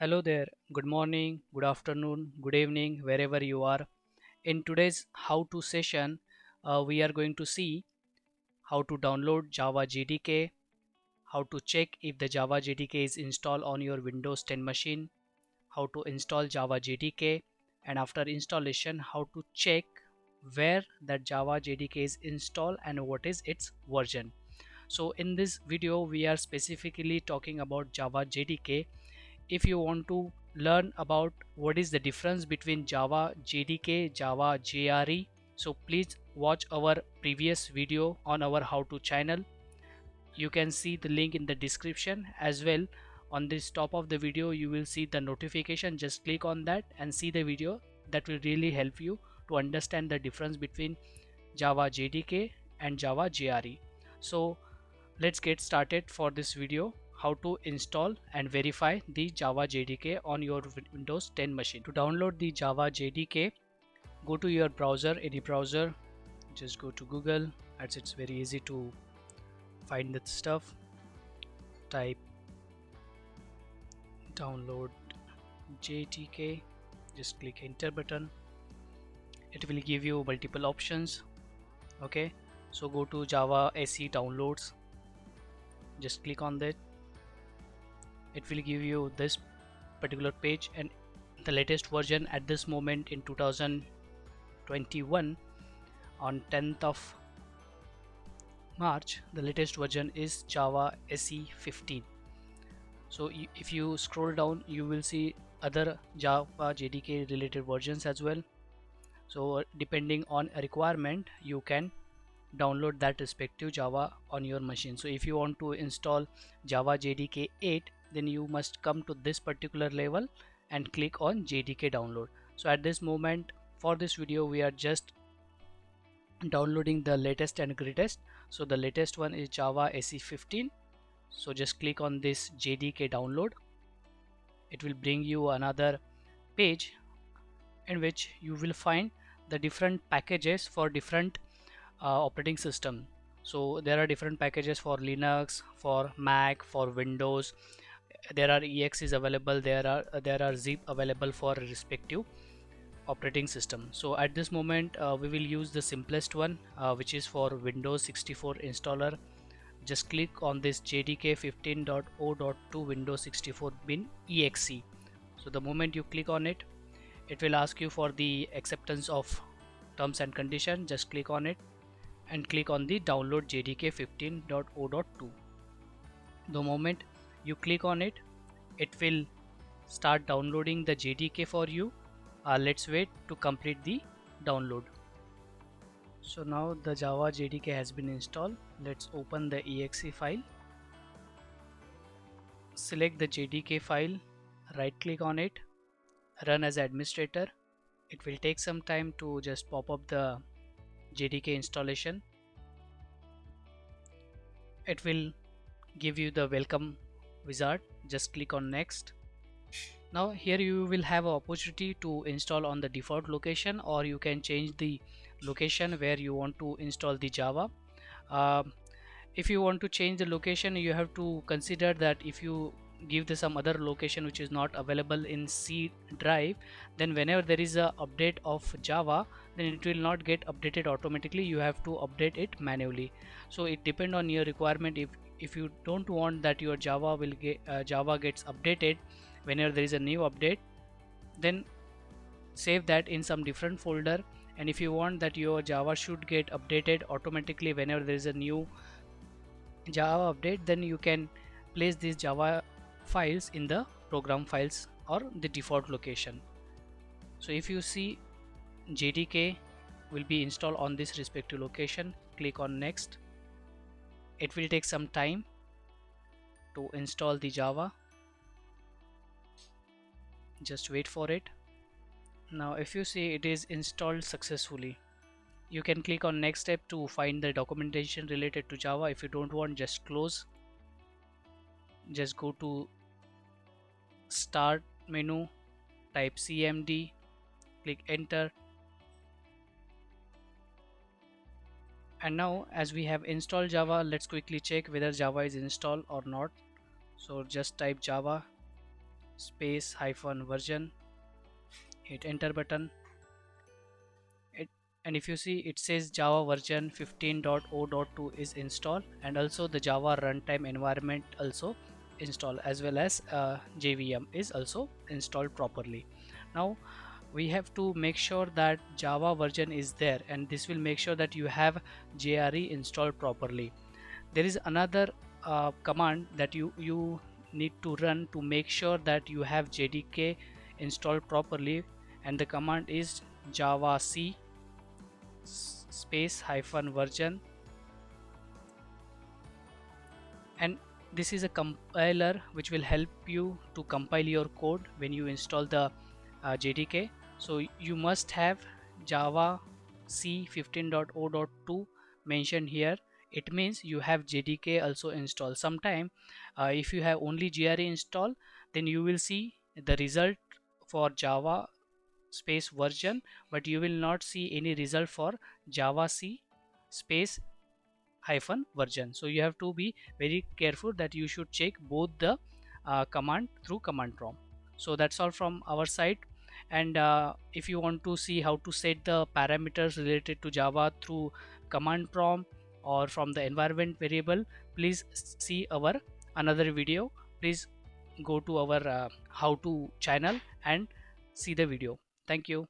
Hello there, good morning, good afternoon, good evening, wherever you are. In today's how to session, we are going to see how to download Java JDK, how to check if the Java JDK is installed on your Windows 10 machine, how to install Java JDK, and after installation, how to check where that Java JDK is installed and what is its version. So in this video, we are specifically talking about Java JDK. If you want to learn about what is the difference between Java JDK, Java JRE, so please watch our previous video on our how to channel. You can see the link in the description as well. On this top of the video you will see the notification. Just click on that and see the video. That will really help you to understand the difference between Java JDK and Java JRE. So let's get started for this video, how to install and verify the Java JDK on your Windows 10 machine. To download the Java JDK, go to your browser, any browser, just go to Google, as it's very easy to find that stuff. Type download JDK, just click enter button. It will give you multiple options. Okay, so go to Java SE downloads, just click on that. It will give you this particular page, and the latest version at this moment in 2021 on 10th of March, the latest version is Java SE 15. So if you scroll down you will see other Java JDK related versions as well. So depending on a requirement you can download that respective Java on your machine. So if you want to install Java JDK 8, then you must come to this particular level and click on JDK download. So at this moment for this video we are just downloading the latest and greatest. So the latest one is Java SE 15. So just click on this JDK download. It will bring you another page in which you will find the different packages for different operating system. So there are different packages for Linux, for Mac, for Windows. There are exes available, there are zip available for respective operating system. So at this moment we will use the simplest one, which is for Windows 64 installer. Just click on this JDK 15.0.2 Windows 64 bin exe. So the moment you click on it, it will ask you for the acceptance of terms and condition. Just click on it and click on the download JDK 15.0.2. The moment you click on it, it will start downloading the JDK for you. Let's wait to complete the download. So now the Java JDK has been installed. Let's open the exe file. Select the JDK file, right click on it, run as administrator. It will take some time to just pop up the JDK installation. It will give you the welcome wizard. Just click on next. Now here you will have an opportunity to install on the default location, or you can change the location where you want to install the Java. Um if you want to change the location, you have to consider that if you give the some other location which is not available in C drive, then whenever there is a update of Java, then it will not get updated automatically. You have to update it manually. So it depends on your requirement. If you don't want that your Java will get Java gets updated whenever there is a new update, then save that in some different folder. And if you want that your Java should get updated automatically whenever there is a new Java update, then you can place these Java files in the program files or the default location. So if you see JDK will be installed on this respective location, click on next. It will take some time to install the Java. Just wait for it. Now if you see it is installed successfully, you can click on next step to find the documentation related to Java. If you don't want, just close. Just go to start menu, type cmd, click enter. And now as we have installed Java, let's quickly check whether Java is installed or not. So just type Java, space hyphen version, hit enter button. it, and if you see, it says Java version 15.0.2 is installed, and also the Java runtime environment also installed, as well as JVM is also installed properly. Now we have to make sure that Java version is there, and this will make sure that you have JRE installed properly. There is another command that you need to run to make sure that you have JDK installed properly, and the command is java c space hyphen version, and this is a compiler which will help you to compile your code when you install the JDK. So you must have Java C 15.0.2 mentioned here. It means you have JDK also installed. Sometime if you have only GRE installed, then you will see the result for Java space version, but you will not see any result for Java C space hyphen version. So you have to be very careful that you should check both the command through command prompt. So that's all from our side. And if you want to see how to set the parameters related to Java through command prompt or from the environment variable, please see our another video. Please go to our how to channel and see the video. Thank you.